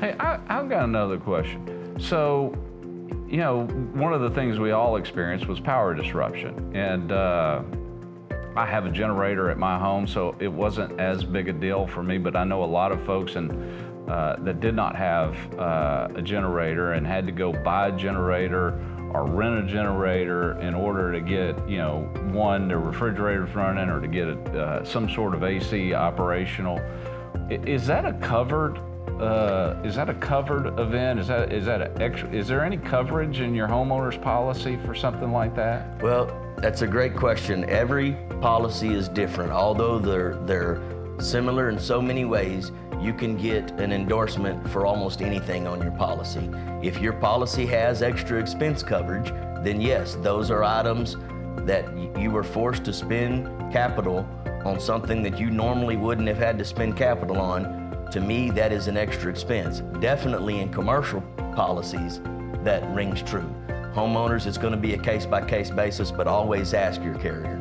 Hey, I've got another question. So, you know, one of the things we all experienced was power disruption. And I have a generator at my home, so it wasn't as big a deal for me, but I know a lot of folks that did not have a generator and had to go buy a generator or rent a generator in order to get, you know, one, their refrigerator's running or to get some sort of AC operational. Is that a covered event? Is there any coverage in your homeowner's policy for something like that? Well, that's a great question. Every policy is different. Although they're similar in so many ways, you can get an endorsement for almost anything on your policy. If your policy has extra expense coverage, then yes, those are items that you were forced to spend capital on something that you normally wouldn't have had to spend capital on. To me, that is an extra expense. Definitely in commercial policies, that rings true. Homeowners, it's going to be a case-by-case basis, but always ask your carrier.